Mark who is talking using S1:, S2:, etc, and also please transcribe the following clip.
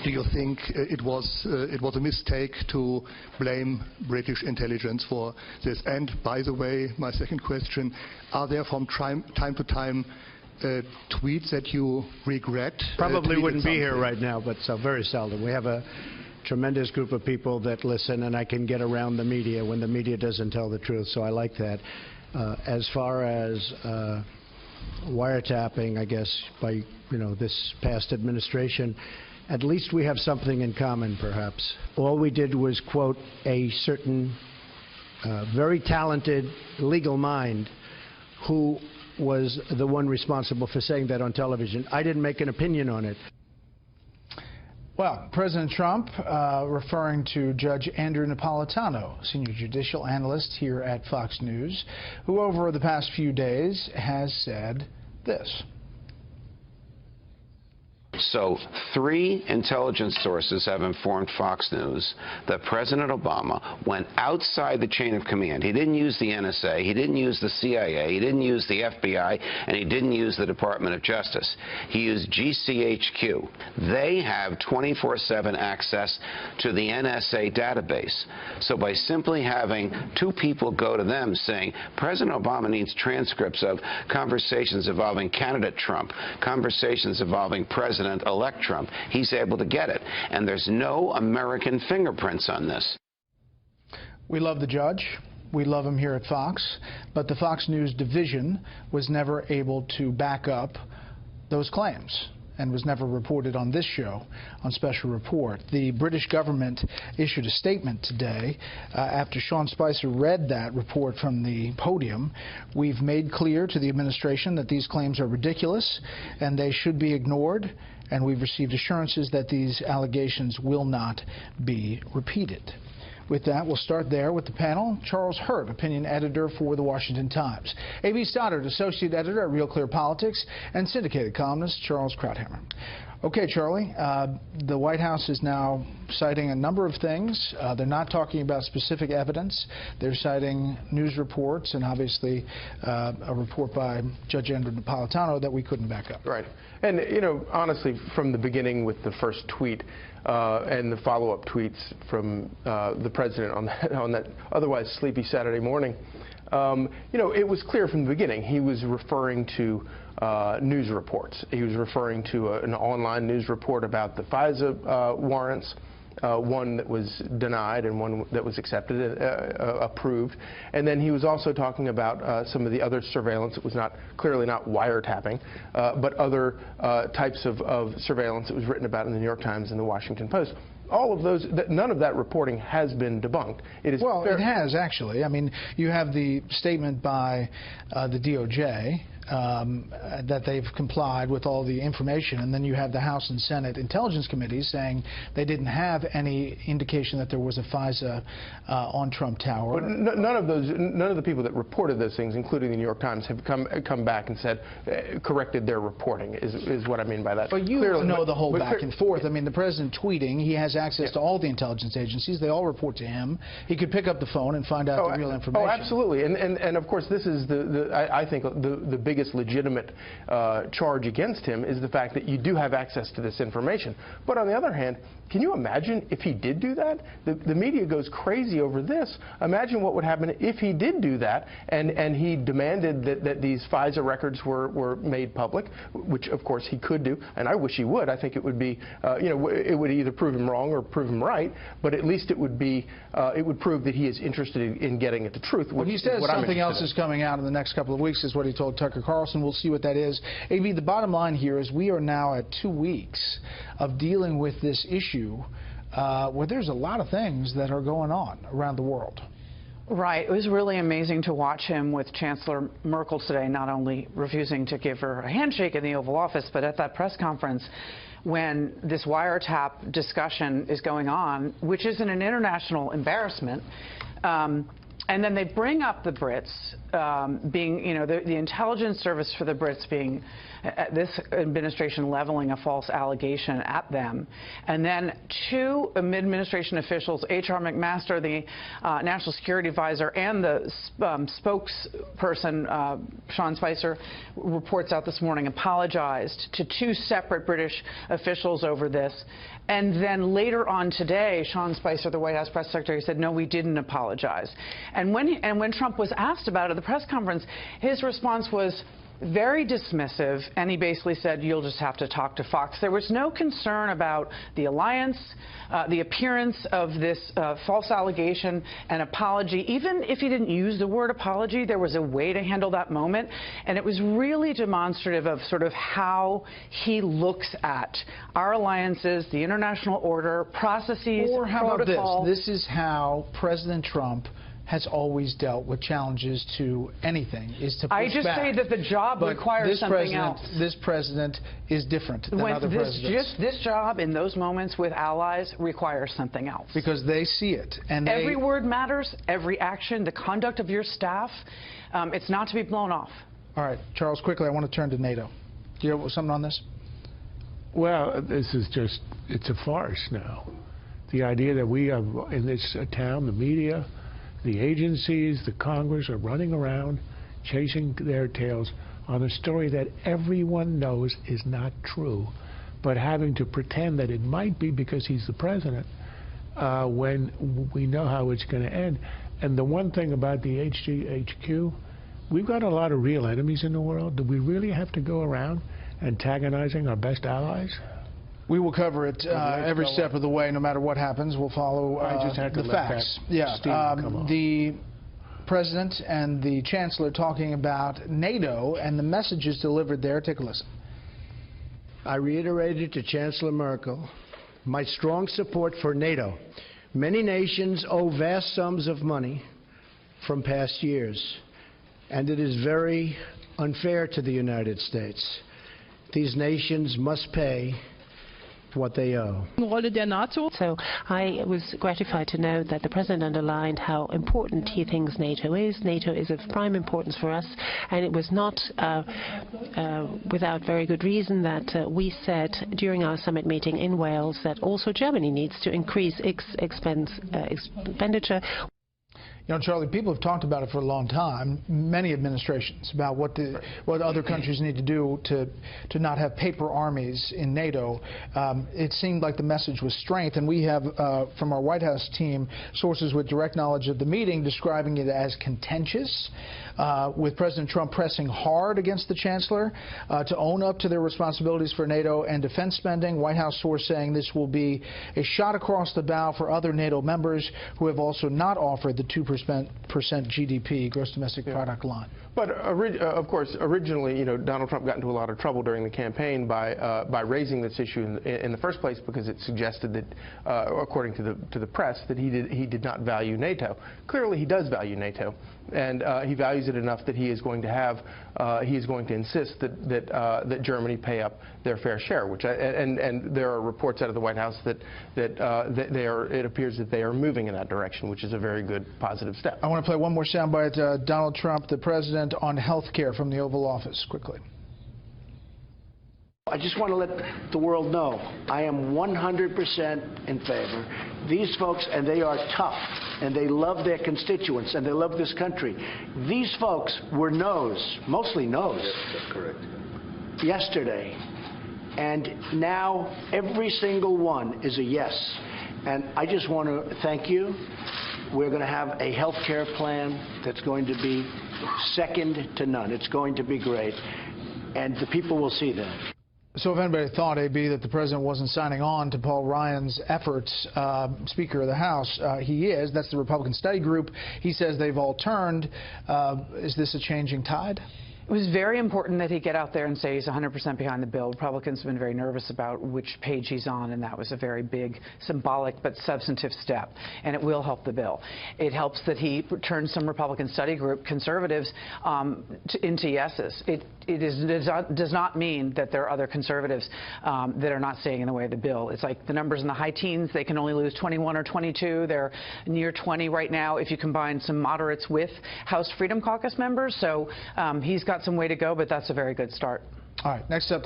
S1: do you think it was a mistake to blame British intelligence for this? And by the way, my second question, are there from time to time tweets that you regret?
S2: Probably wouldn't be here right now, but very seldom. We have a tremendous group of people that listen, and I can get around the media when the media doesn't tell the truth, so I like that. As far as wiretapping, I guess, by this past administration, at least we have something in common, perhaps. All we did was quote a certain very talented legal mind who was the one responsible for saying that on television. I didn't make an opinion on it.
S3: Well, President Trump, referring to Judge Andrew Napolitano, senior judicial analyst here at Fox News, who over the past few days has said this.
S4: So 3 intelligence sources have informed Fox News that President Obama went outside the chain of command. He didn't use the NSA, he didn't use the CIA, he didn't use the FBI, and he didn't use the Department of Justice. He used GCHQ. They have 24/7 access to the NSA database. So by simply having 2 people go to them saying, President Obama needs transcripts of conversations involving candidate Trump, conversations involving President-elect Trump, he's able to get it. And there's no American fingerprints on this.
S3: We love the judge. We love him here at Fox. But the Fox News division was never able to back up those claims and was never reported on this show on Special Report. The British government issued a statement today after Sean Spicer read that report from the podium. We've made clear to the administration that these claims are ridiculous and they should be ignored, and we've received assurances that these allegations will not be repeated. With that, we'll start there with the panel. Charles Hurt, opinion editor for The Washington Times. A.B. Stoddard, associate editor at Real Clear Politics, and syndicated columnist Charles Krauthammer. Okay, Charlie, the White House is now citing a number of things. They're not talking about specific evidence. They're citing news reports and obviously a report by Judge Andrew Napolitano that we couldn't back up.
S5: Right. And, honestly, from the beginning with the first tweet and the follow-up tweets from the president on that otherwise sleepy Saturday morning, it was clear from the beginning he was referring to news reports. He was referring to an online news report about the FISA warrants, one that was denied and one that was accepted, approved. And then he was also talking about some of the other surveillance. It was clearly not wiretapping, but other types of surveillance that was written about in the New York Times and the Washington Post. All of those, none of that reporting has been debunked. It is
S3: well, it has actually. I mean, you have the statement by the DOJ that they've complied with all the information, and then you have the House and Senate Intelligence Committees saying they didn't have any indication that there was a FISA on Trump Tower.
S5: But none of the people that reported those things, including the New York Times, have come back and said corrected their reporting. Is what I mean by that.
S3: But you clearly know the whole back and forth. I mean, the president tweeting, he has access to all the intelligence agencies. They all report to him. He could pick up the phone and find out the real information.
S5: Oh, absolutely. And of course, this is I think the biggest legitimate charge against him is the fact that you do have access to this information. But on the other hand, can you imagine if he did do that? The media goes crazy over this. Imagine what would happen if he did do that and he demanded that these FISA records were made public, which of course he could do, and I wish he would. I think it would be, it would either prove him wrong or prove him right, but at least it would prove that he is interested in getting at the truth.
S3: Well, he says something else is coming out in the next couple of weeks, is what he told Tucker Carlson. We'll see what that is. A.B., the bottom line here is we are now at 2 weeks of dealing with this issue where there's a lot of things that are going on around the world.
S6: Right. It was really amazing to watch him with Chancellor Merkel today, not only refusing to give her a handshake in the Oval Office, but at that press conference when this wiretap discussion is going on, which is an international embarrassment. And then they bring up the Brits, being, you know, the intelligence service for the Brits being, this administration leveling a false allegation at them, and then two administration officials, H.R. McMaster, the National Security Advisor, and the spokesperson, Sean Spicer, reports out this morning, apologized to two separate British officials over this. And then later on today, Sean Spicer, the White House press secretary, said, no, we didn't apologize. And when Trump was asked about it at the press conference, his response was very dismissive, and he basically said, you'll just have to talk to Fox. There was no concern about the alliance, the appearance of this false allegation and apology. Even if he didn't use the word apology, there was a way to handle that moment, and it was really demonstrative of sort of how he looks at our alliances, the international order, processes,
S3: or how
S6: protocol.
S3: about this? This is how President Trump has always dealt with challenges to anything, is to push
S6: I just
S3: back.
S6: say that the job requires something else.
S3: This president is different than other presidents.
S6: This job in those moments with allies requires something else.
S3: Because they see it. And
S6: every word matters, every action, the conduct of your staff. It's not to be blown off.
S3: All right, Charles, quickly, I want to turn to NATO. Do you have something on this?
S7: Well, this is just, it's a farce now. The idea that we have in this town, the media, the agencies, the Congress are running around chasing their tails on a story that everyone knows is not true, but having to pretend that it might be because he's the president when we know how it's going to end. And the one thing about the GCHQ, we've got a lot of real enemies in the world. Do we really have to go around antagonizing our best allies?
S3: We will cover it every step of the way, no matter what happens. We'll follow the facts. Yeah, the president and the chancellor talking about NATO and the messages delivered there. Take a listen.
S2: I reiterated to Chancellor Merkel my strong support for NATO. Many nations owe vast sums of money from past years, and it is very unfair to the United States. These nations must pay what they owe.
S8: So I was gratified to know that the President underlined how important he thinks NATO is. NATO is of prime importance for us, and it was not without very good reason that we said during our summit meeting in Wales that also Germany needs to increase expenditure.
S3: You know, Charlie, people have talked about it for a long time, many administrations, about what other countries need to do to not have paper armies in NATO. It seemed like the message was strength, and we have, from our White House team, sources with direct knowledge of the meeting describing it as contentious, with President Trump pressing hard against the chancellor to own up to their responsibilities for NATO and defense spending. White House source saying this will be a shot across the bow for other NATO members who have also not offered the 2% GDP, gross domestic product line.
S5: But of course, originally, you know, Donald Trump got into a lot of trouble during the campaign by raising this issue in the first place, because it suggested that, according to the press, that he did not value NATO. Clearly, he does value NATO, and he values it enough that he is going to insist that Germany pay up their fair share. And there are reports out of the White House that it appears that they are moving in that direction, which is a very good positive step.
S3: I want to play one more soundbite. Donald Trump, the president, on health care from the Oval Office, quickly.
S2: I just want to let the world know I am 100% in favor. These folks, and they are tough, and they love their constituents, and they love this country. These folks were no's, mostly no's. Yes, that's correct. Yesterday. And now every single one is a yes. And I just want to thank you. We're going to have a health care plan that's going to be second to none. It's going to be great. And the people will see that.
S3: So if anybody thought, AB, that the president wasn't signing on to Paul Ryan's efforts, Speaker of the House, he is. That's the Republican Study Group. He says they've all turned. Is this a changing tide?
S6: It was very important that he get out there and say he's 100% behind the bill. Republicans have been very nervous about which page he's on, and that was a very big, symbolic but substantive step, and it will help the bill. It helps that he turned some Republican study group conservatives into yeses. does not mean that there are other conservatives that are not staying in the way of the bill. It's like the numbers in the high teens. They can only lose 21 or 22. They're near 20 right now if you combine some moderates with House Freedom Caucus members. So he's got some way to go, but that's a very good start.
S3: All right, next up.